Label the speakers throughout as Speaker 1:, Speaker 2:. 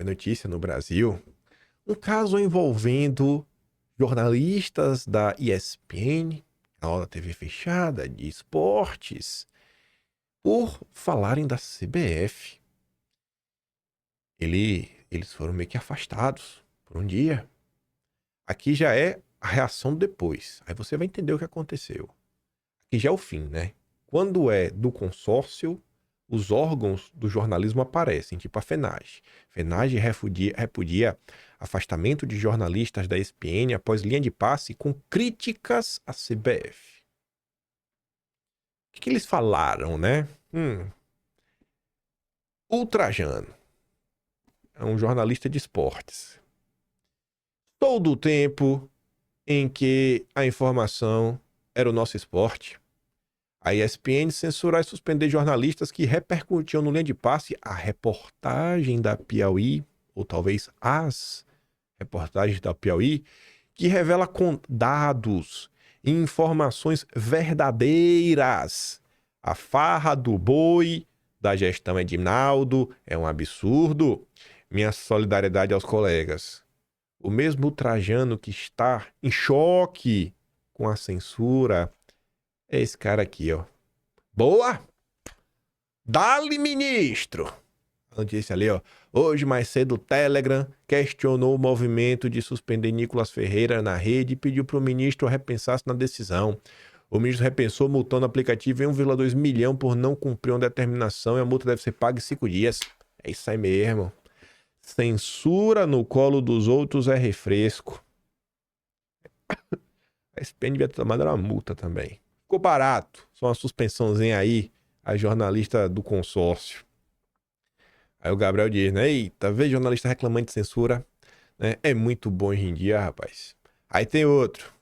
Speaker 1: Foi notícia no Brasil. Um caso envolvendo jornalistas da ESPN, canal da TV fechada, de esportes, por falarem da CBF. Eles foram meio que afastados por um dia. Aqui já é a reação depois. Aí você vai entender o que aconteceu. Aqui já é o fim, né? Quando é do consórcio, os órgãos do jornalismo aparecem, tipo a FENAGE. FENAGE repudia afastamento de jornalistas da ESPN após linha de passe com críticas à CBF. O que eles falaram, né? Ultrajano é um jornalista de esportes. Todo o tempo em que a informação era o nosso esporte, a ESPN censurar e suspender jornalistas que repercutiam no linha de passe a reportagem da Piauí, ou talvez as reportagens da Piauí, que revela com dados e informações verdadeiras a farra do boi da gestão Edinaldo é um absurdo. Minha solidariedade aos colegas. O mesmo ultrajano que está em choque com a censura é esse cara aqui, ó. Boa! Dá-lhe, ministro! A notícia ali, ó. Hoje, mais cedo, o Telegram questionou o movimento de suspender Nicolas Ferreira na rede e pediu para o ministro repensar-se na decisão. O ministro repensou, multando o aplicativo em 1,2 milhão por não cumprir uma determinação e a multa deve ser paga em 5 dias. É isso aí mesmo. Censura no colo dos outros é refresco. A ESPN devia ter tomado uma multa também. Ficou barato. Só uma suspensãozinha aí a jornalista do consórcio. Aí o Gabriel diz, né? Eita, vê jornalista reclamando de censura. Né? É muito bom hoje em dia, rapaz. Aí tem outro.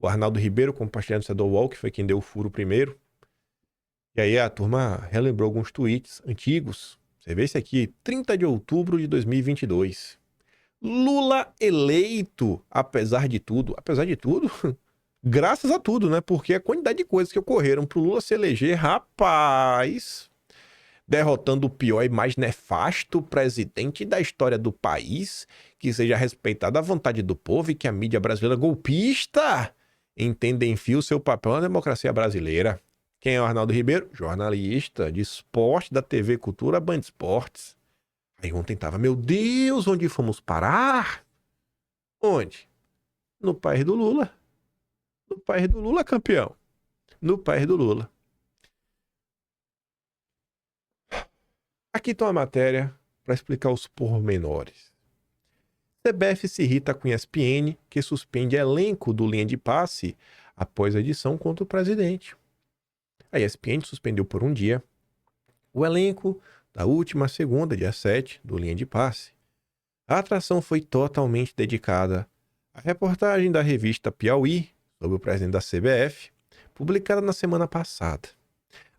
Speaker 1: O Arnaldo Ribeiro, compartilhando o Shadow Wall, que foi quem deu o furo primeiro. E aí a turma relembrou alguns tweets antigos. Você vê esse aqui, 30 de outubro de 2022. Lula eleito, apesar de tudo. Apesar de tudo? Graças a tudo, né? Porque a quantidade de coisas que ocorreram pro Lula se eleger, rapaz, derrotando o pior e mais nefasto presidente da história do país, que seja respeitado à vontade do povo e que a mídia brasileira golpista entenda em fio seu papel na democracia brasileira. Quem é o Arnaldo Ribeiro? Jornalista de esporte da TV Cultura Band Esportes. Aí ontem tava, meu Deus, onde fomos parar? Onde? No país do Lula. No país do Lula, campeão. No país do Lula. Aqui está uma matéria para explicar os pormenores. CBF se irrita com ESPN, que suspende elenco do linha de passe após a edição contra o presidente. A ESPN suspendeu por um dia o elenco da última segunda, dia 7, do linha de passe. A atração foi totalmente dedicada à reportagem da revista Piauí, sobre o presidente da CBF, publicada na semana passada.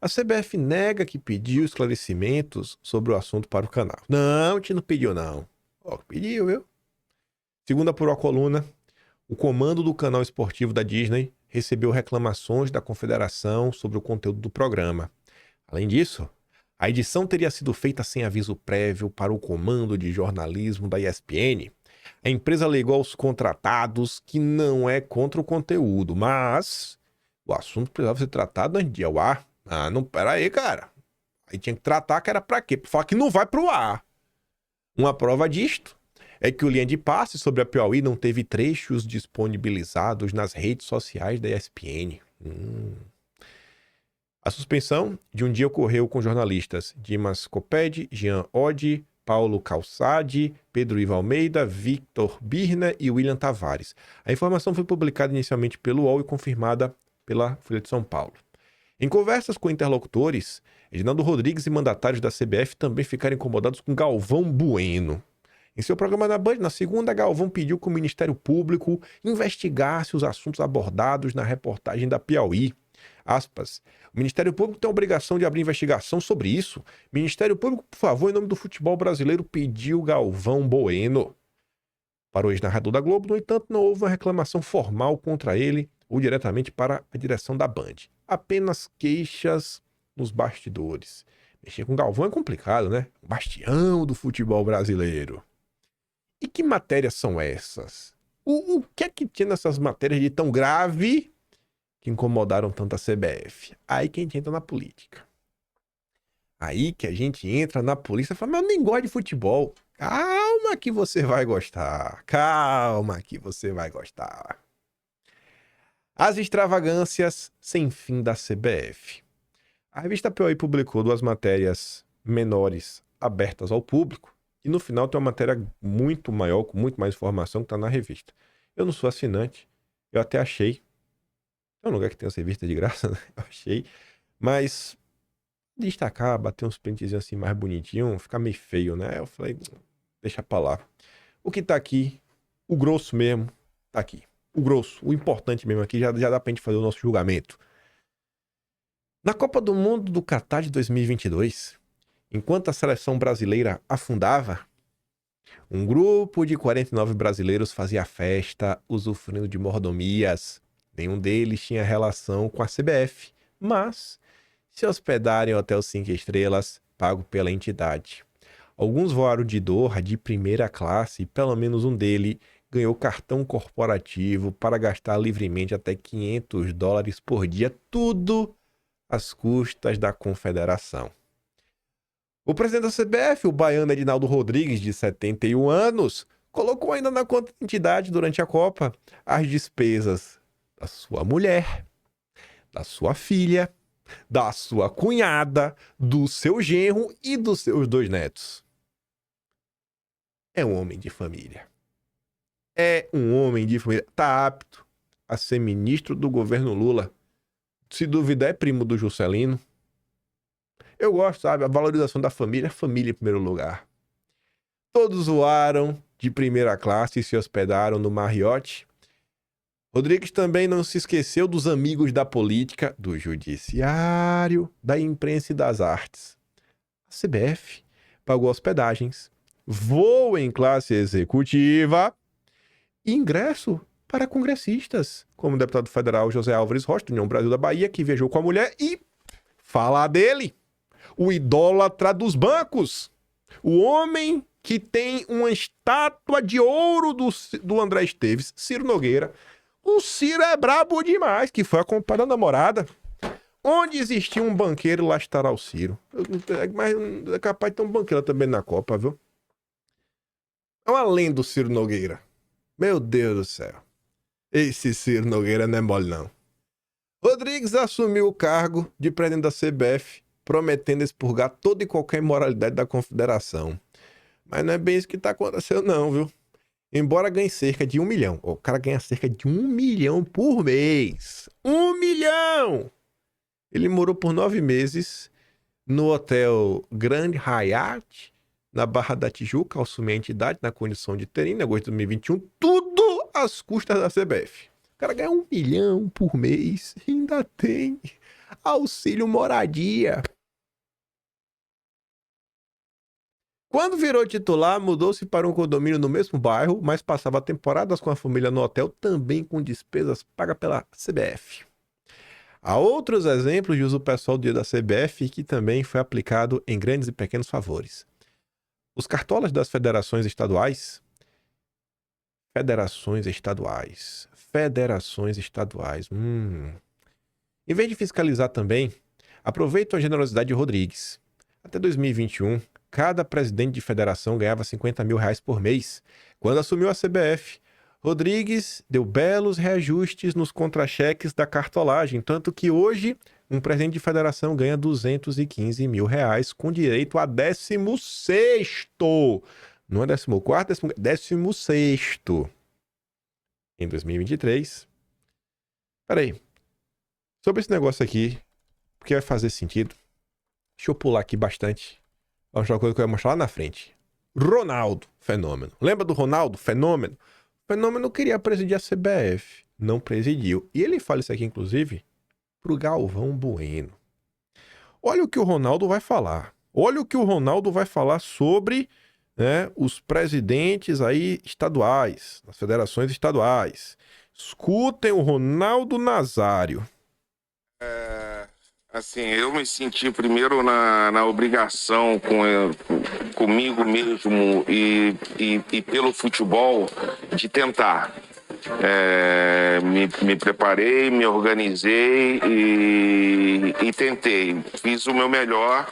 Speaker 1: A CBF nega que pediu esclarecimentos sobre o assunto para o canal. Não, a gente não pediu, não. Ó, pediu, viu? Segundo apurou a coluna, o comando do canal esportivo da Disney recebeu reclamações da confederação sobre o conteúdo do programa. Além disso, a edição teria sido feita sem aviso prévio para o comando de jornalismo da ESPN. A empresa alegou aos contratados que não é contra o conteúdo, mas o assunto precisava ser tratado antes de ir ao ar. Ah, não, pera aí, cara. Aí tinha que tratar que era pra quê? Pra falar que não vai pro ar. Uma prova disto é que o linha de passe sobre a Piauí não teve trechos disponibilizados nas redes sociais da ESPN. A suspensão de um dia ocorreu com jornalistas Dimas Coped, Jean Oddi, Paulo Calçade, Pedro Ivo Almeida, Victor Birner e William Tavares. A informação foi publicada inicialmente pelo UOL e confirmada pela Folha de São Paulo. Em conversas com interlocutores, Edinaldo Rodrigues e mandatários da CBF também ficaram incomodados com Galvão Bueno. Em seu programa na Band, na segunda, Galvão pediu que o Ministério Público investigasse os assuntos abordados na reportagem da Piauí. Aspas. O Ministério Público tem a obrigação de abrir investigação sobre isso. Ministério Público, por favor, em nome do futebol brasileiro, pediu Galvão Bueno. Para o ex-narrador da Globo, no entanto, não houve uma reclamação formal contra ele ou diretamente para a direção da Band. Apenas queixas nos bastidores. Mexer com Galvão é complicado, né? O bastião do futebol brasileiro. Que matérias são essas? O que é que tinha nessas matérias de tão grave que incomodaram tanto a CBF? Aí que a gente entra na política. Aí que a gente entra na polícia e fala, mas eu nem gosto de futebol. Calma que você vai gostar. Calma que você vai gostar. As extravagâncias sem fim da CBF. A revista Piauí publicou 2 matérias menores abertas ao público e no final tem uma matéria muito maior, com muito mais informação que está na revista. Eu não sou assinante, eu até achei. É um lugar que tem essa revista de graça, né? Eu achei. Mas destacar, bater uns printzinhos assim mais bonitinho, fica meio feio, né? Eu falei, deixa pra lá. O que tá aqui, o grosso mesmo, tá aqui. O grosso, o importante mesmo aqui, já dá pra gente fazer o nosso julgamento. Na Copa do Mundo do Catar de 2022, enquanto a seleção brasileira afundava, um grupo de 49 brasileiros fazia festa, usufruindo de mordomias. Nenhum deles tinha relação com a CBF, mas se hospedaram em hotel 5 estrelas, pago pela entidade. Alguns voaram de Doha de primeira classe e pelo menos um deles ganhou cartão corporativo para gastar livremente até $500 por dia, tudo às custas da confederação. O presidente da CBF, o baiano Edinaldo Rodrigues, de 71 anos, colocou ainda na conta da entidade durante a Copa as despesas da sua mulher, da sua filha, da sua cunhada, do seu genro e dos seus 2 netos. É um homem de família. É um homem de família. Tá apto a ser ministro do governo Lula. Se duvidar, é primo do Juscelino. Eu gosto, sabe? A valorização da família, família em primeiro lugar. Todos voaram de primeira classe e se hospedaram no Marriott. Rodrigues também não se esqueceu dos amigos da política, do judiciário, da imprensa e das artes. A CBF pagou hospedagens, voo em classe executiva e ingresso para congressistas, como o deputado federal José Álvares Rocha, do União Brasil da Bahia, que viajou com a mulher e fala dele, o idólatra dos bancos, o homem que tem uma estátua de ouro do André Esteves, Ciro Nogueira. O Ciro é brabo demais, que foi acompanhado da namorada. Onde existia um banqueiro, lá estará o Ciro. Mas é capaz de ter um banqueiro também na Copa, viu? É uma lenda do Ciro Nogueira. Meu Deus do céu. Esse Ciro Nogueira não é mole, não. Rodrigues assumiu o cargo de presidente da CBF, prometendo expurgar toda e qualquer imoralidade da confederação. Mas não é bem isso que tá acontecendo, não, viu? Embora ganhe cerca de 1 milhão. O cara ganha cerca de 1 milhão por mês. 1 milhão! Ele morou por 9 meses no hotel Grand Hyatt, na Barra da Tijuca, assumir a entidade na condição de interino, em agosto de 2021. Tudo às custas da CBF. O cara ganha 1 milhão por mês e ainda tem auxílio moradia. Quando virou titular, mudou-se para um condomínio no mesmo bairro, mas passava temporadas com a família no hotel, também com despesas pagas pela CBF. Há outros exemplos de uso pessoal do dia da CBF que também foi aplicado em grandes e pequenos favores. Os cartolas das federações estaduais. Em vez de fiscalizar também, aproveitam a generosidade de Rodrigues. Até 2021, cada presidente de federação ganhava R$50 mil por mês. Quando assumiu a CBF, Rodrigues deu belos reajustes nos contra-cheques da cartolagem, tanto que hoje um presidente de federação ganha R$215 mil com direito a 16º. Não é 14º, 16º. Em 2023. Peraí. Sobre esse negócio aqui, porque vai fazer sentido. Deixa eu pular aqui bastante. Vamos mostrar uma coisa que eu ia mostrar lá na frente. Ronaldo, fenômeno. Lembra do Ronaldo, fenômeno? O fenômeno queria presidir a CBF. Não presidiu. E ele fala isso aqui, inclusive, pro Galvão Bueno. Olha o que o Ronaldo vai falar. Olha o que o Ronaldo vai falar sobre, né, os presidentes aí estaduais, das federações estaduais. Escutem o Ronaldo Nazário.
Speaker 2: Assim, eu me senti primeiro na obrigação comigo mesmo e pelo futebol de tentar. Me preparei, me organizei e tentei. Fiz o meu melhor,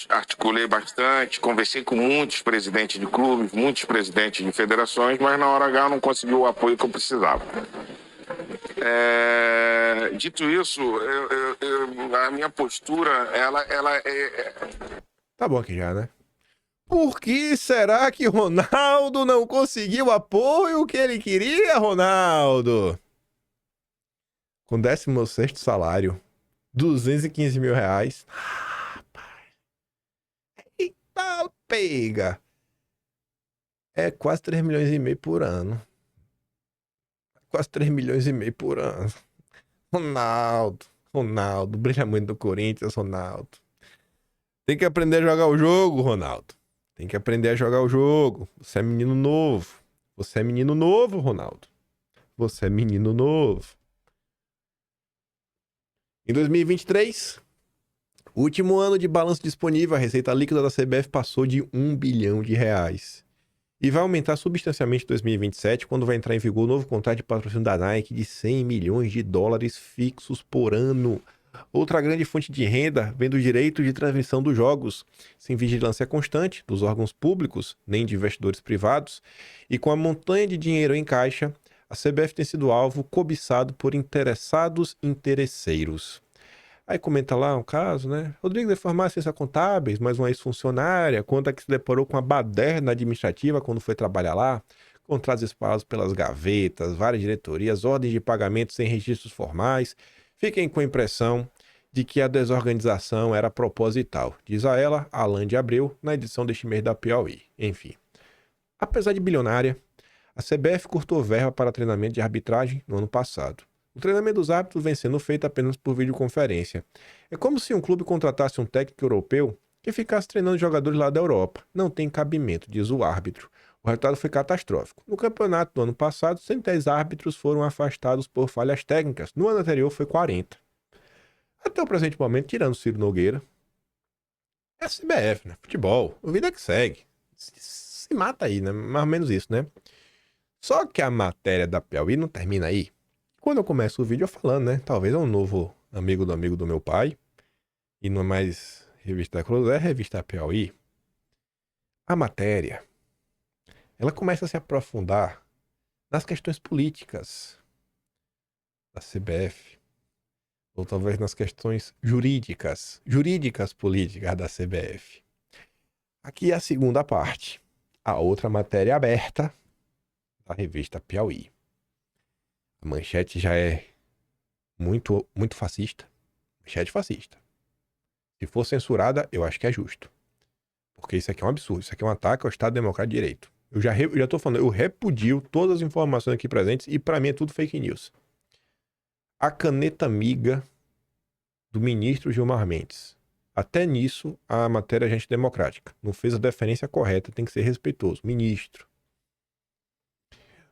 Speaker 2: articulei bastante, conversei com muitos presidentes de clubes, muitos presidentes de federações, mas na hora H eu não consegui o apoio que eu precisava. Dito isso, a minha postura, ela é.
Speaker 1: Tá bom aqui já, né? Por que será que Ronaldo não conseguiu o apoio que ele queria, Ronaldo? Com 16º salário, 215 mil reais. Rapaz. Eita, pega. É quase 3 milhões e meio por ano. Quase 3 milhões e meio por ano. Ronaldo, brilha muito do Corinthians, Ronaldo. Tem que aprender a jogar o jogo, Ronaldo. Tem que aprender a jogar o jogo. Você é menino novo. Você é menino novo, Ronaldo. Você é menino novo. Em 2023, último ano de balanço disponível, a receita líquida da CBF passou de 1 bilhão de reais. E vai aumentar substancialmente em 2027, quando vai entrar em vigor o novo contrato de patrocínio da Nike de 100 milhões de dólares fixos por ano. Outra grande fonte de renda vem do direito de transmissão dos jogos, sem vigilância constante dos órgãos públicos, nem de investidores privados, e com a montanha de dinheiro em caixa, a CBF tem sido alvo cobiçado por interessados interesseiros. Aí comenta lá um caso, né? Rodrigo é formado em ciências contábeis, mas uma ex-funcionária conta que se deparou com uma baderna administrativa quando foi trabalhar lá, contratos espalhados pelas gavetas, várias diretorias, ordens de pagamento sem registros formais. Fiquem com a impressão de que a desorganização era proposital, diz a ela, Alain de Abreu, na edição deste mês da Piauí. Enfim. Apesar de bilionária, a CBF cortou verba para treinamento de arbitragem no ano passado. O treinamento dos árbitros vem sendo feito apenas por videoconferência. É como se um clube contratasse um técnico europeu que ficasse treinando jogadores lá da Europa. Não tem cabimento, diz o árbitro. O resultado foi catastrófico. No campeonato do ano passado, 110 árbitros foram afastados por falhas técnicas. No ano anterior foi 40. Até o presente momento, tirando Ciro Nogueira, é a CBF, né? Futebol. O vida que segue. Se mata aí, né? Mais ou menos isso, né? Só que a matéria da Piauí não termina aí. Quando eu começo o vídeo eu falando, né? Talvez é um novo amigo do meu pai. E não é mais Revista Cruz, é Revista Piauí. A matéria, ela começa a se aprofundar nas questões políticas da CBF. Ou talvez nas questões jurídicas políticas da CBF. Aqui é a segunda parte. A outra matéria aberta da Revista Piauí. A manchete já é muito fascista. Manchete fascista. Se for censurada, eu acho que é justo. Porque isso aqui é um absurdo. Isso aqui é um ataque ao Estado Democrático de Direito. Eu já tô falando, eu repudio todas as informações aqui presentes e pra mim é tudo fake news. A caneta amiga do ministro Gilmar Mendes. Até nisso, a matéria é agente democrática. Não fez a deferência correta, tem que ser respeitoso. Ministro.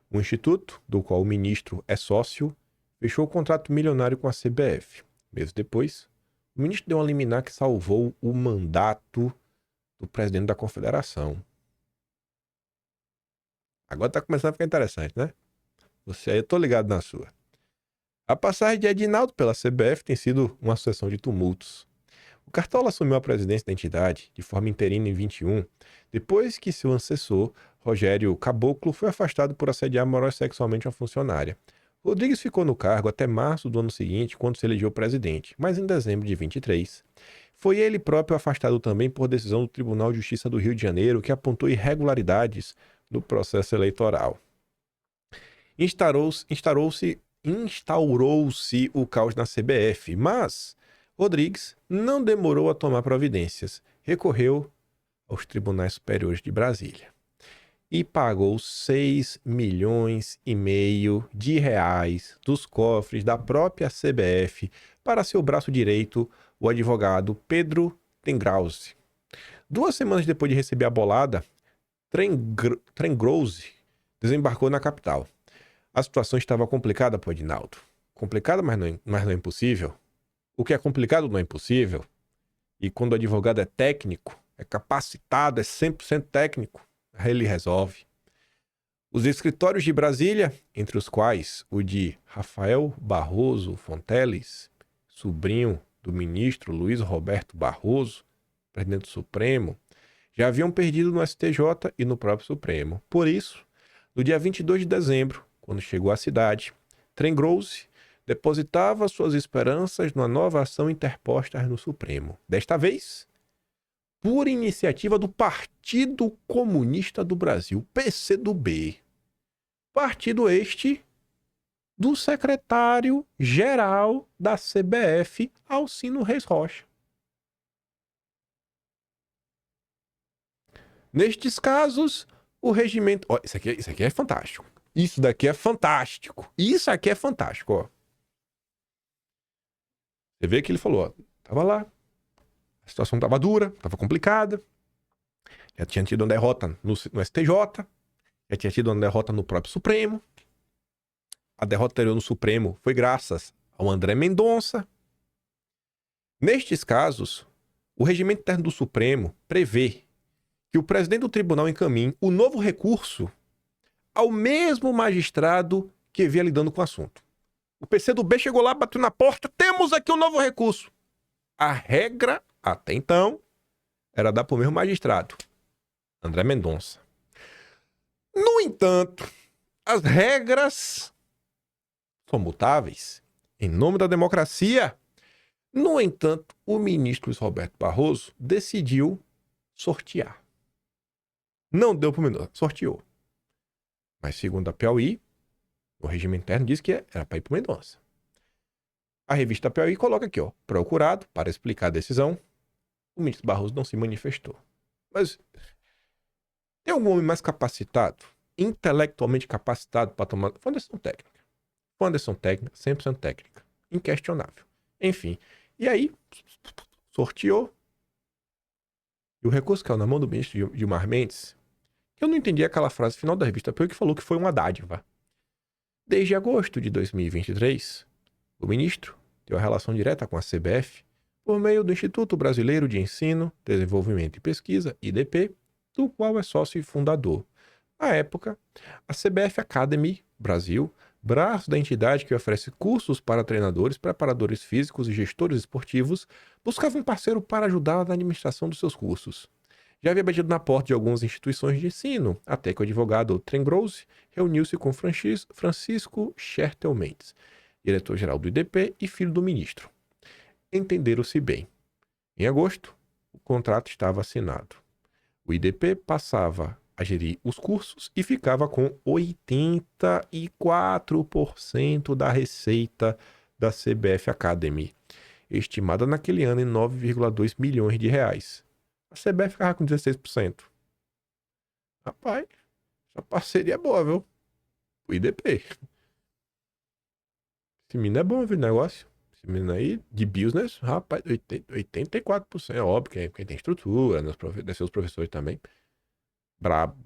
Speaker 1: O instituto, do qual o ministro é sócio, fechou o contrato milionário com a CBF. Meses depois, o ministro deu uma liminar que salvou o mandato do presidente da confederação. Agora tá começando a ficar interessante, né? Você aí, eu tô ligado na sua. A passagem de Edinaldo pela CBF tem sido uma sucessão de tumultos. O Cartola assumiu a presidência da entidade de forma interina em 21, depois que seu antecessor, Rogério Caboclo, foi afastado por assediar moral e sexualmente uma funcionária. Rodrigues ficou no cargo até março do ano seguinte, quando se elegeu presidente, mas em dezembro de 23, foi ele próprio afastado também por decisão do Tribunal de Justiça do Rio de Janeiro, que apontou irregularidades no processo eleitoral. Instaurou-se o caos na CBF, mas Rodrigues não demorou a tomar providências. Recorreu aos tribunais superiores de Brasília e pagou 6 milhões e meio de reais dos cofres da própria CBF para seu braço direito, o advogado Pedro Tengrauzi. 2 semanas depois de receber a bolada, Trengrose desembarcou na capital. A situação estava complicada para o Edinaldo. Complicada, mas não é impossível. O que é complicado não é impossível. E quando o advogado é técnico, é capacitado, é 100% técnico, ele resolve. Os escritórios de Brasília, entre os quais o de Rafael Barroso Fonteles, sobrinho do ministro Luiz Roberto Barroso, presidente do Supremo, já haviam perdido no STJ e no próprio Supremo. Por isso, no dia 22 de dezembro, quando chegou à cidade, Trengrouse depositava suas esperanças numa nova ação interposta no Supremo. Desta vez, por iniciativa do Partido Comunista do Brasil, PCdoB. Partido este do secretário-geral da CBF, Alcino Reis Rocha. Nestes casos, o regimento... Ó, isso aqui é fantástico. Isso daqui é fantástico. Isso aqui é fantástico, ó. Você vê que ele falou, ó, tava lá, a situação tava dura, tava complicada, já tinha tido uma derrota no STJ, já tinha tido uma derrota no próprio Supremo. A derrota anterior no Supremo foi graças ao André Mendonça. Nestes casos, o regimento interno do Supremo prevê que o presidente do tribunal encaminhe o novo recurso ao mesmo magistrado que vinha lidando com o assunto. O PCdoB chegou lá, bateu na porta, temos aqui um novo recurso. A regra, até então, era dar para o mesmo magistrado, André Mendonça. No entanto, as regras são mutáveis em nome da democracia. No entanto, o ministro Luiz Roberto Barroso decidiu sortear. Não deu para o Mendonça, sorteou. Mas segundo a Piauí, o regime interno diz que era para ir para o Mendonça. A revista Piauí coloca aqui, ó, procurado para explicar a decisão, o ministro Barroso não se manifestou. Mas tem algum homem mais capacitado, intelectualmente capacitado para tomar... Fundação técnica. Fundação técnica, 100% técnica. Inquestionável. Enfim. E aí, sorteou. E o recurso caiu na mão do ministro Gilmar Mendes. Eu não entendi aquela frase final da revista Piauí que falou que foi uma dádiva. Desde agosto de 2023, o ministro tem uma relação direta com a CBF por meio do Instituto Brasileiro de Ensino, Desenvolvimento e Pesquisa, IDP, do qual é sócio e fundador. Na época, a CBF Academy Brasil, braço da entidade que oferece cursos para treinadores, preparadores físicos e gestores esportivos, buscava um parceiro para ajudá-la na administração dos seus cursos. Já havia batido na porta de algumas instituições de ensino, até que o advogado Trengrouse reuniu-se com Francisco Schertel Mendes, diretor-geral do IDP e filho do ministro. Entenderam-se bem. Em agosto, o contrato estava assinado. O IDP passava a gerir os cursos e ficava com 84% da receita da CBF Academy, estimada naquele ano em 9,2 milhões de reais. A CBF ficava com 16%. Rapaz, essa parceria é boa, viu? O IDP. Esse menino é bom, viu, negócio? Esse menino aí, de business, rapaz, 84%. É óbvio que tem estrutura, né? Seus professores também. Brabo.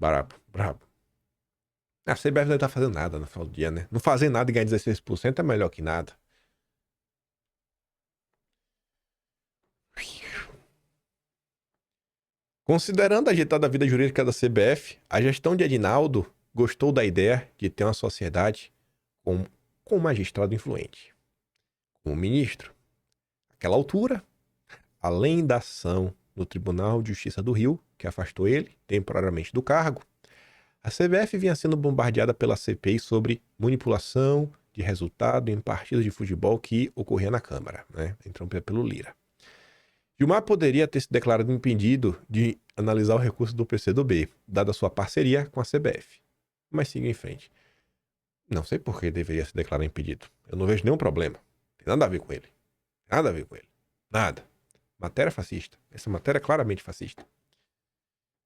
Speaker 1: A CBF não tá fazendo nada no final do dia, né? Não fazer nada e ganhar 16% é melhor que nada. Considerando a agitada vida jurídica da CBF, a gestão de Edinaldo gostou da ideia de ter uma sociedade com um magistrado influente, com o ministro. Naquela altura, além da ação no Tribunal de Justiça do Rio, que afastou ele temporariamente do cargo, a CBF vinha sendo bombardeada pela CPI sobre manipulação de resultado em partidas de futebol que ocorria na Câmara, né? Interrompida pelo Lira. Gilmar poderia ter se declarado impedido de analisar o recurso do PCdoB, dada sua parceria com a CBF. Mas siga em frente. Não sei por que deveria se declarar impedido. Eu não vejo nenhum problema. Tem nada a ver com ele. Nada a ver com ele. Nada. Matéria fascista. Essa matéria é claramente fascista.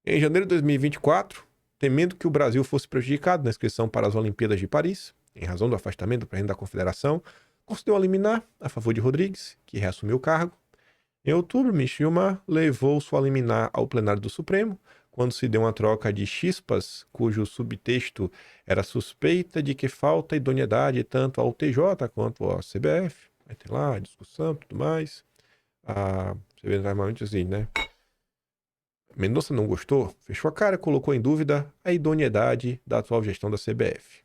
Speaker 1: Em janeiro de 2024, temendo que o Brasil fosse prejudicado na inscrição para as Olimpíadas de Paris, em razão do afastamento do presidente da Confederação, concedeu a liminar a favor de Rodrigues, que reassumiu o cargo. Em outubro, Michel Gilmar levou sua liminar ao plenário do Supremo, quando se deu uma troca de chispas, cujo subtexto era suspeita de que falta idoneidade tanto ao TJ quanto à CBF. Vai ter lá a discussão e tudo mais. Você vê normalmente assim, né? Mendonça não gostou, fechou a cara, colocou em dúvida a idoneidade da atual gestão da CBF.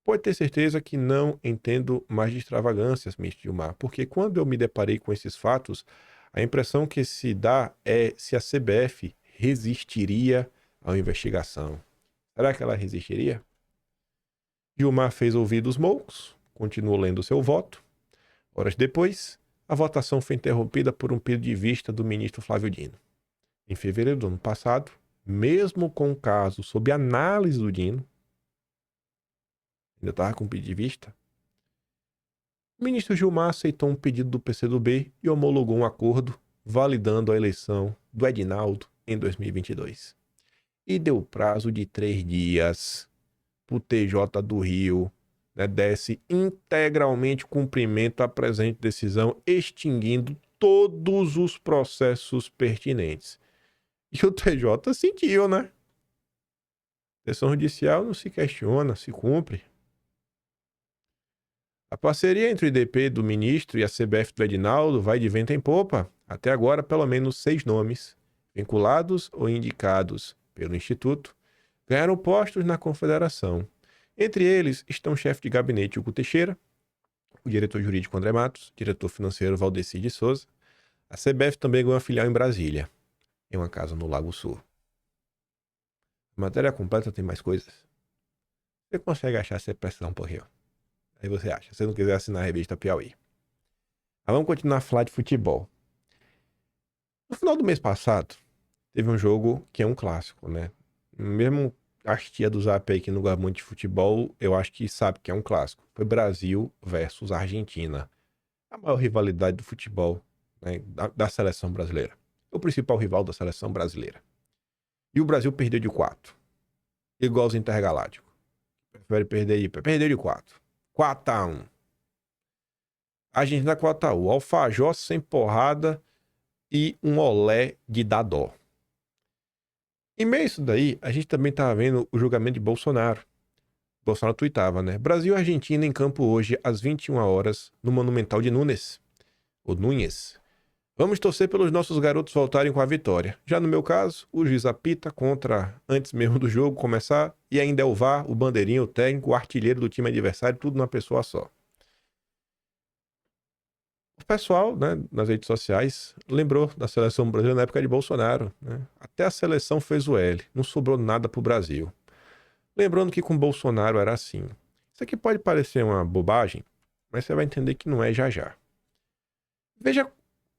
Speaker 1: Pode ter certeza que não entendo mais de extravagâncias, ministro Gilmar, porque quando eu me deparei com esses fatos, a impressão que se dá é se a CBF resistiria à investigação. Será que ela resistiria? Gilmar fez ouvidos moucos, continuou lendo seu voto. Horas depois, a votação foi interrompida por um pedido de vista do ministro Flávio Dino. Em fevereiro do ano passado, mesmo com o caso sob análise do Dino, ainda estava com pedido de vista, o ministro Gilmar aceitou um pedido do PCdoB e homologou um acordo validando a eleição do Edinaldo em 2022. E deu prazo de 3 dias para o TJ do Rio, né, desse integralmente cumprimento à presente decisão, extinguindo todos os processos pertinentes. E o TJ sentiu, né? Decisão judicial não se questiona, se cumpre. A parceria entre o IDP do ministro e a CBF do Edinaldo vai de vento em popa. Até agora, pelo menos 6 nomes, vinculados ou indicados pelo Instituto, ganharam postos na confederação. Entre eles estão o chefe de gabinete Hugo Teixeira, o diretor jurídico André Matos, diretor financeiro Valdeci de Souza. A CBF também ganhou uma filial em Brasília, em uma casa no Lago Sul. A matéria completa tem mais coisas. Você consegue achar se precisar um pouquinho. Aí você acha, se você não quiser assinar a revista Piauí. Mas vamos continuar a falar de futebol. No final do mês passado, teve um jogo que é um clássico, né? Mesmo as tia do Zap aí que não gosta muito de futebol, eu acho que sabe que é um clássico. Foi Brasil versus Argentina. A maior rivalidade do futebol, né, da seleção brasileira. O principal rival da seleção brasileira. E o Brasil perdeu de 4. Igual os intergalácticos. Prefere perder de 4. 4-1. A Argentina 4-1. Alfajor sem porrada e um olé de dar dó. Em meio a isso daí, a gente também estava vendo o julgamento de Bolsonaro. Bolsonaro tuitava, né? Brasil e Argentina em campo hoje às 21 horas no Monumental de Nunes. Ou Núñez. Vamos torcer pelos nossos garotos voltarem com a vitória. Já no meu caso, o juiz apita contra antes mesmo do jogo começar e ainda é o VAR, o bandeirinha, o técnico, o artilheiro do time adversário, tudo numa pessoa só. O pessoal, né, nas redes sociais, lembrou da seleção brasileira na época de Bolsonaro, né? Até a seleção fez o L, não sobrou nada pro Brasil. Lembrando que com Bolsonaro era assim. Isso aqui pode parecer uma bobagem, mas você vai entender que não é já já. Veja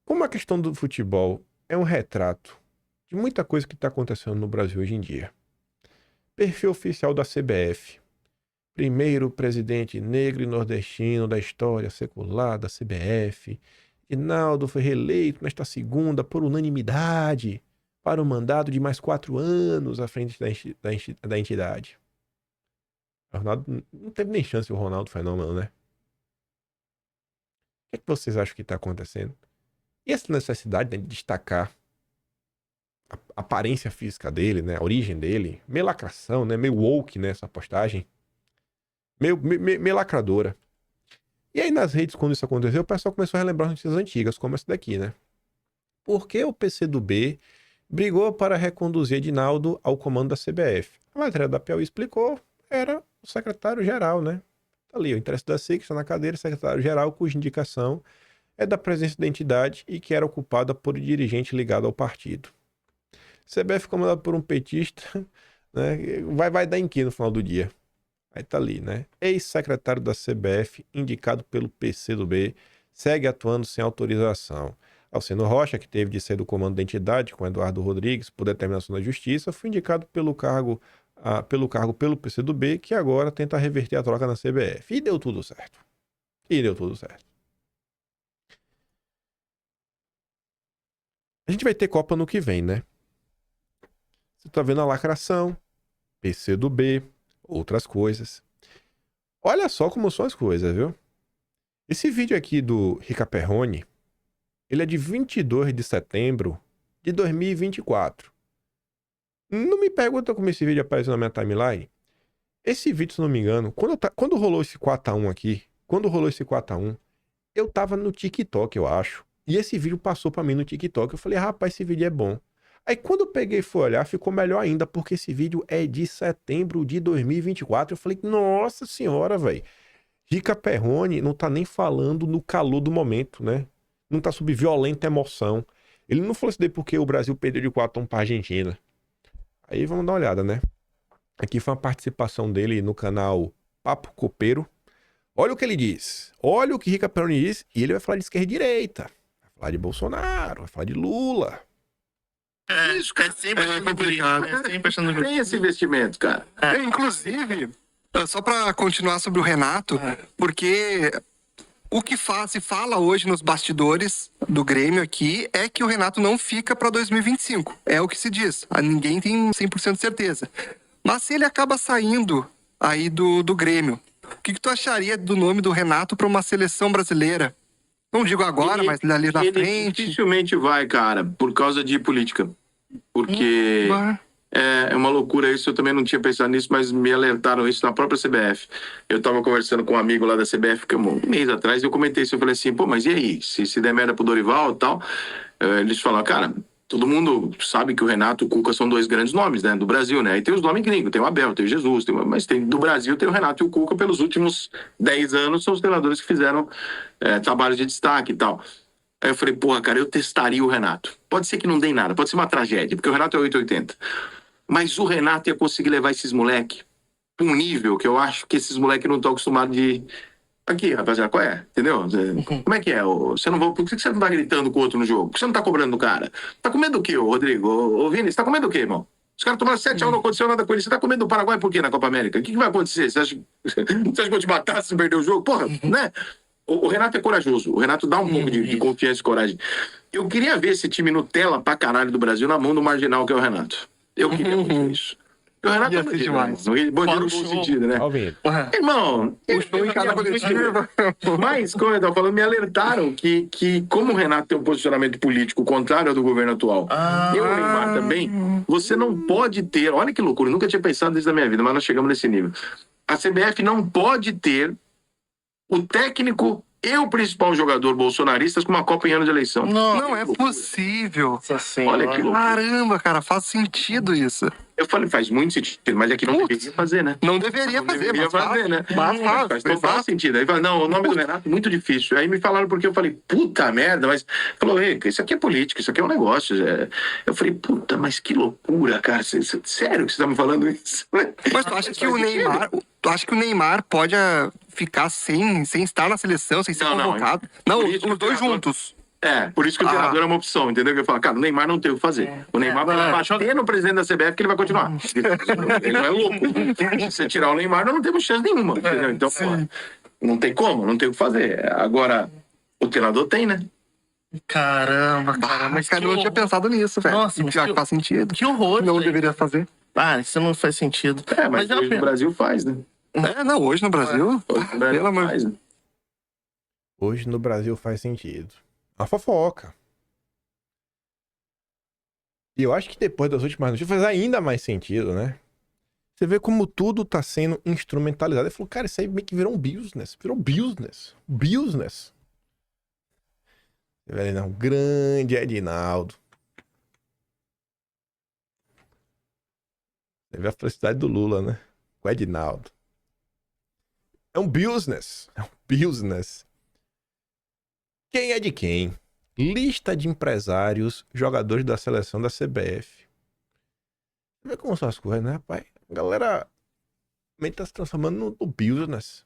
Speaker 1: como a questão do futebol é um retrato de muita coisa que está acontecendo no Brasil hoje em dia. Perfil oficial da CBF. Primeiro presidente negro e nordestino da história secular da CBF. Edinaldo foi reeleito nesta segunda por unanimidade para o mandato de mais 4 anos à frente da entidade. O Ronaldo não teve nem chance, o Ronaldo Fenômeno, né? O que é que vocês acham que está acontecendo? E essa necessidade, né, de destacar a aparência física dele, né, a origem dele, meio lacração, né, meio woke, né, essa postagem, meio lacradora. E aí nas redes, quando isso aconteceu, o pessoal começou a relembrar notícias antigas, como essa daqui, né? Por que o PCdoB brigou para reconduzir Edinaldo ao comando da CBF? A matéria da Piauí explicou, era o secretário-geral, né? Tá ali, o interesse da SIC está na cadeira, secretário-geral, cuja indicação é da presença da entidade e que era ocupada por um dirigente ligado ao partido. CBF comandado por um petista, né? Vai dar em que no final do dia? Aí tá ali, né? Ex-secretário da CBF, indicado pelo PCdoB, segue atuando sem autorização. Alcino Rocha, que teve de ser do comando da entidade com Eduardo Rodrigues por determinação da Justiça, foi indicado pelo cargo pelo PCdoB, que agora tenta reverter a troca na CBF. E deu tudo certo. A gente vai ter Copa no que vem, né? Você tá vendo a lacração, PCdoB, outras coisas. Olha só como são as coisas, viu? Esse vídeo aqui do Rica Perrone, ele é de 22 de setembro de 2024. Não me pergunta como esse vídeo apareceu na minha timeline. Esse vídeo, se não me engano, quando rolou esse 4-1 aqui, quando rolou esse 4-1, Eu tava no TikTok, eu acho. E esse vídeo passou pra mim no TikTok. Eu falei, rapaz, esse vídeo é bom. Aí quando eu peguei e fui olhar, ficou melhor ainda, porque esse vídeo é de setembro de 2024. Eu falei, nossa senhora, velho. Rica Perrone não tá nem falando no calor do momento, né? Não tá sob violenta emoção. Ele não falou isso daí porque o Brasil perdeu de 4-1 pra Argentina. Aí vamos dar uma olhada, né? Aqui foi uma participação dele no canal Papo Copeiro. Olha o que ele diz. Olha o que Rica Perrone diz. E ele vai falar de esquerda e direita. Vai falar de Bolsonaro, vai falar de Lula.
Speaker 2: Isso, cara.
Speaker 3: Sempre complicado.
Speaker 2: Tem esse investimento, cara.
Speaker 3: Inclusive, só para continuar sobre o Renato, porque o que se fala hoje nos bastidores do Grêmio aqui é que o Renato não fica para 2025. É o que se diz. Ninguém tem 100% de certeza. Mas se ele acaba saindo aí do Grêmio, o que tu acharia do nome do Renato para uma seleção brasileira? Não digo agora, mas ali na
Speaker 2: Ele
Speaker 3: frente.
Speaker 2: dificilmente vai, cara, por causa de política. Porque é uma loucura isso, eu também não tinha pensado nisso, mas me alertaram isso na própria CBF. Eu tava conversando com um amigo lá da CBF, que um mês atrás, e eu comentei isso, eu falei assim, pô, mas e aí? Se der merda pro Dorival e tal, eles falaram, cara, todo mundo sabe que o Renato e o Cuca são dois grandes nomes, né, do Brasil, né? Aí tem os nomes gringos, tem o Abel, tem o Jesus, mas do Brasil tem o Renato e o Cuca pelos últimos 10 anos, são os treinadores que fizeram trabalhos de destaque e tal. Aí eu falei, porra, cara, eu testaria o Renato. Pode ser que não dê nada, pode ser uma tragédia, porque o Renato é 880. Mas o Renato ia conseguir levar esses moleques pra um nível que eu acho que esses moleques não estão acostumados de... Aqui, rapaziada, qual é? Entendeu? Como é que é? Você não vai... Por que você não tá gritando com o outro no jogo? Por que você não tá cobrando do cara? Tá com medo do quê, Rodrigo? Ô, Vini, você tá com medo do quê, irmão? Os caras tomaram 7-1, não aconteceu nada com eles. Você tá com medo do Paraguai por quê na Copa América? O que vai acontecer? Você acha que eu te matar se perder o jogo? Porra, né? O Renato é corajoso. O Renato dá um pouco de confiança e coragem. Eu queria ver esse time Nutella pra caralho do Brasil na mão do marginal que é o Renato. Eu queria muito isso. O Renato
Speaker 3: Ia ser demais.
Speaker 2: no bom sentido, né? Irmão,
Speaker 3: O show em cada coletiva.
Speaker 2: mas, como eu tava falando, me alertaram que como o Renato tem um posicionamento político contrário ao do governo atual, e o Neymar também, você não pode ter... Olha que loucura, eu nunca tinha pensado nisso na minha vida, mas nós chegamos nesse nível. A CBF não pode ter o técnico e o principal jogador bolsonaristas com uma Copa em ano de eleição.
Speaker 3: Não é possível.
Speaker 2: Olha que loucura.
Speaker 3: Caramba, cara, faz sentido isso.
Speaker 2: Eu falei, faz muito sentido, mas aqui não deveria fazer, né?
Speaker 3: Não deveria fazer,
Speaker 2: Deveria fazer, né? Faz total sentido. Aí fala, não, o nome do Renato é muito difícil. Aí me falaram porque eu falei, puta merda, mas... Falou, isso aqui é política, isso aqui é um negócio. Eu falei, puta, mas que loucura, cara. Sério que você tá me falando isso?
Speaker 3: Mas tu acha que o Neymar... Tu acha que o Neymar pode ficar sem estar na seleção, sem ser convocado? Não, os dois juntos.
Speaker 2: Por isso que o treinador é uma opção, entendeu? Que eu falo, cara, o Neymar não tem o que fazer. O Neymar vai bater no presidente da CBF que ele vai continuar. Ele não é louco. Se você tirar o Neymar, nós não temos chance nenhuma, entendeu? Então, pô, não tem como, não tem o que fazer. Agora, o treinador tem, né?
Speaker 3: Caramba, mas cara, eu não tinha pensado nisso, velho.
Speaker 4: Nossa,
Speaker 3: mas que faz sentido.
Speaker 4: Que horror.
Speaker 3: Não
Speaker 4: velho.
Speaker 3: deveria fazer.
Speaker 4: Isso não faz sentido.
Speaker 2: Mas hoje no Brasil faz, né?
Speaker 3: Não, hoje no Brasil.
Speaker 2: Hoje no Brasil
Speaker 3: Pelo amor
Speaker 2: faz, né?
Speaker 1: Hoje no Brasil faz sentido. A fofoca. E eu acho que depois das últimas notícias faz ainda mais sentido, né? Você vê como tudo tá sendo instrumentalizado. Ele falou, cara, isso aí meio que virou um business. Virou business. Business. Você vê ali, não, grande Edinaldo. Você vê a felicidade do Lula, né? Com o Edinaldo. É um business. É um business. Quem é de quem? Lista de empresários, jogadores da seleção da CBF. Você vê como são as coisas, né, rapaz? A galera também tá se transformando no business.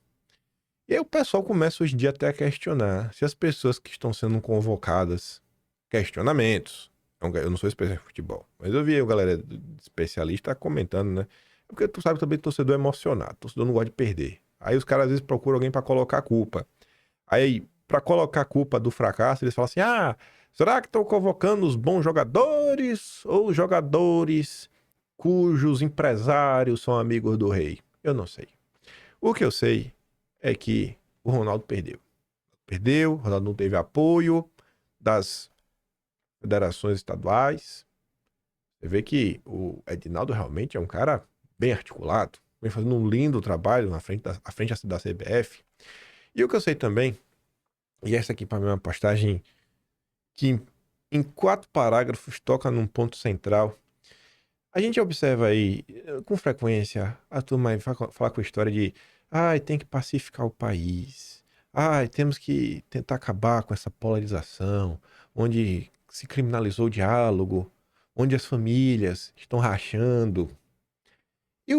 Speaker 1: E aí o pessoal começa hoje em dia até a questionar se as pessoas que estão sendo convocadas, questionamentos. Eu não sou especialista em futebol, mas eu vi a galera especialista comentando, né? Porque tu sabe também torcedor é emocionado, torcedor não gosta de perder. Aí os caras às vezes procuram alguém pra colocar a culpa. Aí, pra colocar a culpa do fracasso, eles falam assim, será que estão convocando os bons jogadores ou os jogadores cujos empresários são amigos do rei? Eu não sei. O que eu sei é que o Ronaldo perdeu. O Ronaldo não teve apoio das federações estaduais. Você vê que o Edinaldo realmente é um cara bem articulado, vem fazendo um lindo trabalho à frente da CBF. E o que eu sei também E essa aqui para mim é uma postagem que em 4 parágrafos toca num ponto central. A gente observa aí, com frequência, a turma aí falar com a história de ai, tem que pacificar o país. Ai, temos que tentar acabar com essa polarização, onde se criminalizou o diálogo, onde as famílias estão rachando. E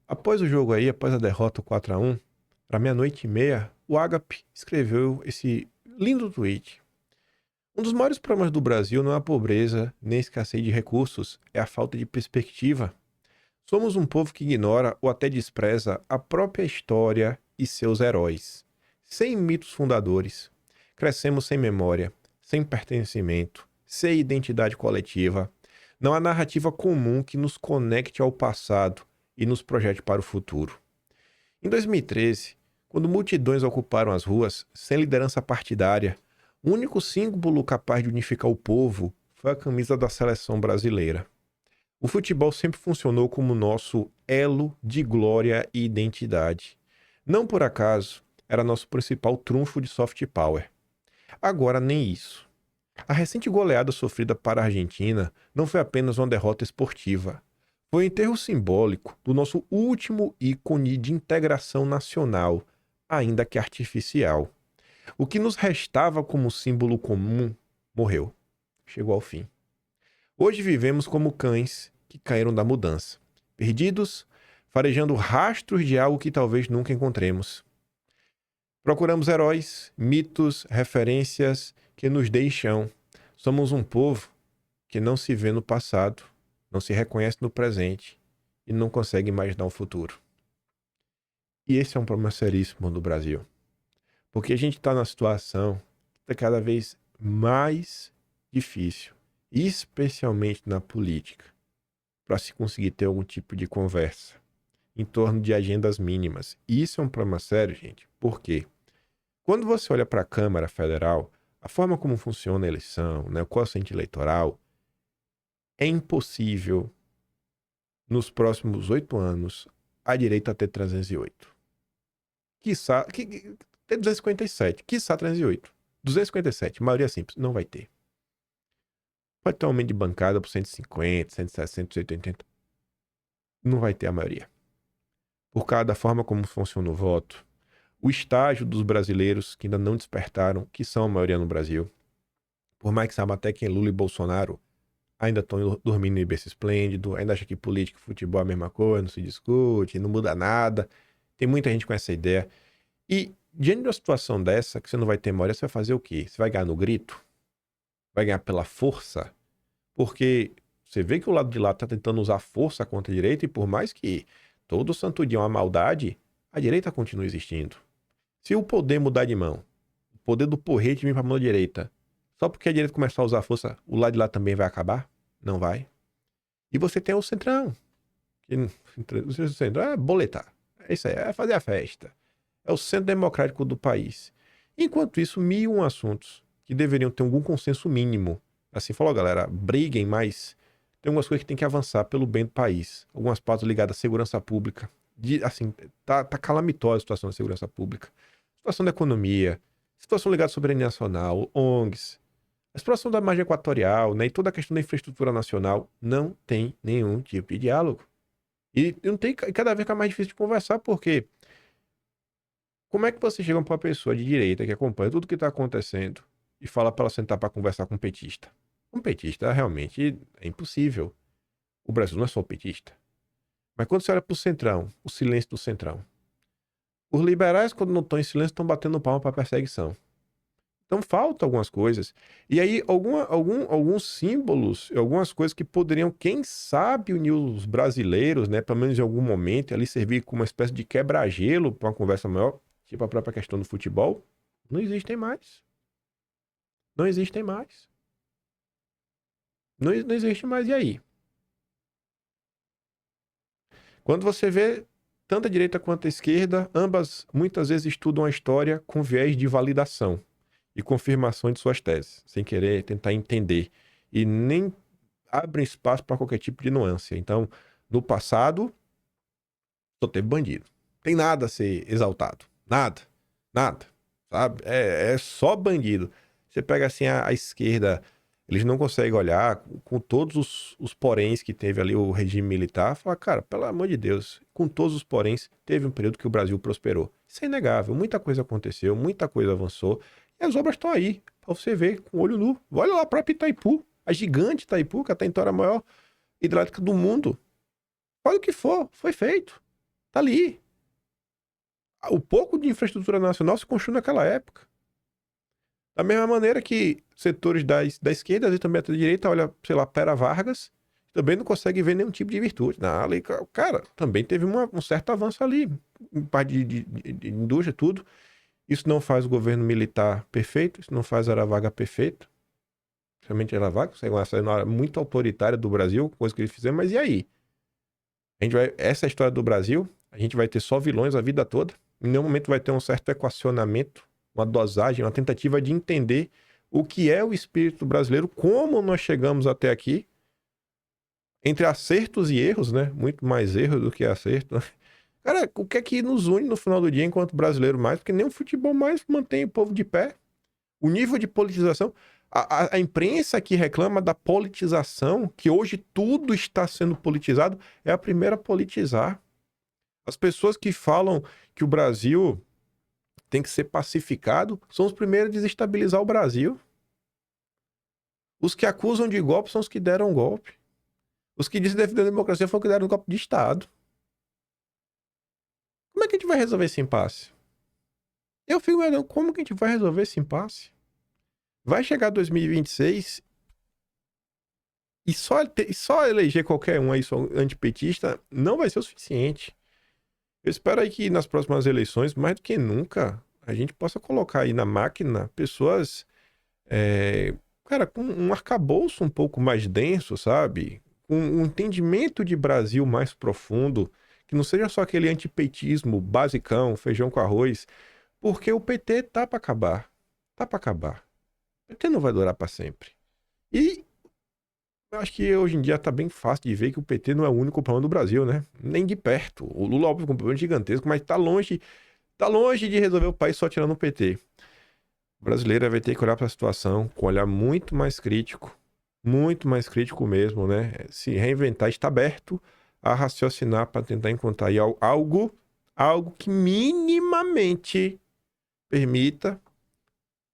Speaker 1: após o jogo aí, após a derrota 4-1, para meia-noite e meia, o Agape escreveu esse lindo tweet. Um dos maiores problemas do Brasil não é a pobreza nem a escassez de recursos, é a falta de perspectiva. Somos um povo que ignora ou até despreza a própria história e seus heróis. Sem mitos fundadores, crescemos sem memória, sem pertencimento, sem identidade coletiva. Não há narrativa comum que nos conecte ao passado e nos projete para o futuro. Em 2013, quando multidões ocuparam as ruas, sem liderança partidária, o único símbolo capaz de unificar o povo foi a camisa da seleção brasileira. O futebol sempre funcionou como nosso elo de glória e identidade. Não por acaso, era nosso principal trunfo de soft power. Agora nem isso. A recente goleada sofrida para a Argentina não foi apenas uma derrota esportiva. Foi um enterro simbólico do nosso último ícone de integração nacional, ainda que artificial. O que nos restava como símbolo comum morreu. Chegou ao fim. Hoje vivemos como cães que caíram da mudança, perdidos, farejando rastros de algo que talvez nunca encontremos. Procuramos heróis, mitos, referências que nos deixam. Somos um povo que não se vê no passado, não se reconhece no presente e não consegue imaginar o futuro. E esse é um problema seríssimo do Brasil. Porque a gente está numa situação que está cada vez mais difícil, especialmente na política, para se conseguir ter algum tipo de conversa em torno de agendas mínimas. E isso é um problema sério, gente. Por quê? Quando você olha para a Câmara Federal, a forma como funciona a eleição, né, o quociente eleitoral, é impossível, nos próximos 8 anos, a direita ter 308. Quiçá, ter 257, quiçá 308. 257, maioria simples, não vai ter. Pode ter um aumento de bancada por 150, 160, 180. Não vai ter a maioria. Por causa da forma como funciona o voto, o estágio dos brasileiros que ainda não despertaram, que são a maioria no Brasil, por mais que saiba até que Lula e Bolsonaro ainda estão dormindo em berço esplêndido, ainda acham que política e futebol é a mesma coisa, não se discute, não muda nada. Tem muita gente com essa ideia. E diante de uma situação dessa, que você não vai ter maioria, você vai fazer o quê? Você vai ganhar no grito? Vai ganhar pela força? Porque você vê que o lado de lá está tentando usar força contra a direita e por mais que todo santo dia é uma maldade, a direita continua existindo. Se o poder mudar de mão, o poder do porrete vir para a mão da direita, só porque a direita começar a usar força, o lado de lá também vai acabar? Não vai. E você tem o centrão. O centrão é boletar. É isso aí, é fazer a festa. É o centro democrático do país. Enquanto isso, 1001 assuntos que deveriam ter algum consenso mínimo. Assim, falou, galera, briguem, mas tem algumas coisas que tem que avançar pelo bem do país. Algumas pautas ligadas à segurança pública. Assim, tá calamitosa a situação da segurança pública. Situação da economia, situação ligada à soberania nacional, ONGs, a situação da margem equatorial, né, e toda a questão da infraestrutura nacional, não tem nenhum tipo de diálogo. E não tem, cada vez fica mais difícil de conversar, porque como é que você chega para uma pessoa de direita que acompanha tudo que está acontecendo e fala para ela sentar para conversar com um petista? Um petista realmente é impossível. O Brasil não é só o petista. Mas quando você olha para o centrão, o silêncio do centrão. Os liberais, quando não estão em silêncio, estão batendo palma para perseguição. Então faltam algumas coisas. E aí, alguns símbolos, algumas coisas que poderiam, quem sabe, unir os brasileiros, né? Pelo menos em algum momento, ali servir como uma espécie de quebra-gelo para uma conversa maior, tipo a própria questão do futebol, não existem mais. Não existem mais. Não existe mais. E aí? Quando você vê tanto a direita quanto a esquerda, ambas muitas vezes estudam a história com viés de validação e confirmação de suas teses, sem querer tentar entender. E nem abrem espaço para qualquer tipo de nuance. Então, no passado, só teve bandido. Tem nada a ser exaltado. Nada. Nada. sabe? É só bandido. Você pega assim a esquerda, eles não conseguem olhar com todos os poréns que teve ali o regime militar, falar, cara, pelo amor de Deus, com todos os poréns, teve um período que o Brasil prosperou. Isso é inegável, muita coisa aconteceu, muita coisa avançou, e as obras estão aí, pra você ver, com o olho nu. Olha lá a própria Itaipu, a gigante Itaipu, que até então era a maior hidrelétrica do mundo. Olha o que for, foi feito. Tá ali. O pouco de infraestrutura nacional se construiu naquela época. Da mesma maneira que setores da esquerda e também da direita, olha, sei lá, Pera Vargas, também não consegue ver nenhum tipo de virtude. Ali, cara, também teve um certo avanço ali, em parte de indústria, tudo. Isso não faz o governo militar perfeito, isso não faz a Aravaga perfeito. Realmente a Aravaga, é uma cena muito autoritária do Brasil, coisa que eles fizeram, mas e aí? Essa é a história do Brasil, a gente vai ter só vilões a vida toda, em nenhum momento vai ter um certo equacionamento, uma dosagem, uma tentativa de entender o que é o espírito brasileiro, como nós chegamos até aqui, entre acertos e erros, né? Muito mais erros do que acerto. Cara, o que é que nos une no final do dia enquanto brasileiro mais? Porque nem o futebol mais mantém o povo de pé. O nível de politização... A imprensa que reclama da politização, que hoje tudo está sendo politizado, é a primeira a politizar. As pessoas que falam que o Brasil tem que ser pacificado são os primeiros a desestabilizar o Brasil. Os que acusam de golpe são os que deram golpe. Os que dizem defender a democracia foram os que deram golpe de Estado. Como é que a gente vai resolver esse impasse? Eu fico imaginando como que a gente vai resolver esse impasse. Vai chegar 2026 e só eleger qualquer um aí, só antipetista, não vai ser o suficiente. Eu espero aí que nas próximas eleições, mais do que nunca, a gente possa colocar aí na máquina pessoas, cara, com um arcabouço um pouco mais denso, sabe? Com um entendimento de Brasil mais profundo, que não seja só aquele antipetismo basicão, feijão com arroz, porque o PT tá pra acabar. Tá pra acabar. O PT não vai durar pra sempre. E eu acho que hoje em dia tá bem fácil de ver que o PT não é o único problema do Brasil, né? Nem de perto. O Lula, óbvio, com um problema gigantesco, mas tá longe de resolver o país só tirando o PT. O brasileiro vai ter que olhar pra situação com um olhar muito mais crítico mesmo, né? Se reinventar, está aberto a raciocinar para tentar encontrar aí algo que minimamente permita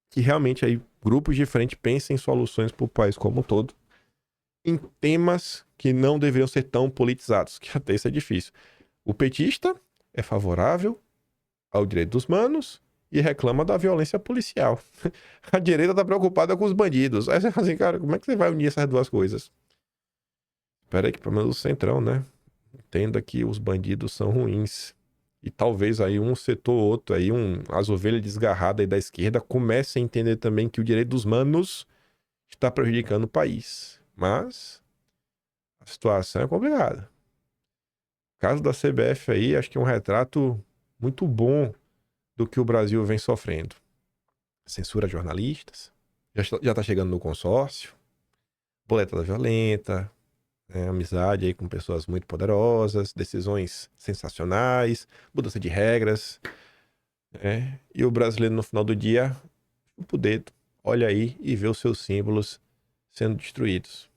Speaker 1: que realmente aí grupos diferentes pensem em soluções para o país como um todo, em temas que não deveriam ser tão politizados, que até isso é difícil. O petista é favorável ao direito dos humanos e reclama da violência policial. A direita está preocupada com os bandidos. Aí você fala assim, cara, como é que você vai unir essas duas coisas? Espera aí que pelo menos o centrão, né? Entenda que os bandidos são ruins. E talvez aí um setor ou outro, aí as ovelhas desgarradas aí da esquerda comecem a entender também que o direito dos humanos está prejudicando o país. Mas a situação é complicada. O caso da CBF aí, acho que é um retrato muito bom do que o Brasil vem sofrendo. Censura a jornalistas, já está chegando no consórcio, boletada violenta, amizade aí com pessoas muito poderosas, decisões sensacionais, mudança de regras, e o brasileiro no final do dia, chupa o dedo, olha aí e vê os seus símbolos sendo destruídos.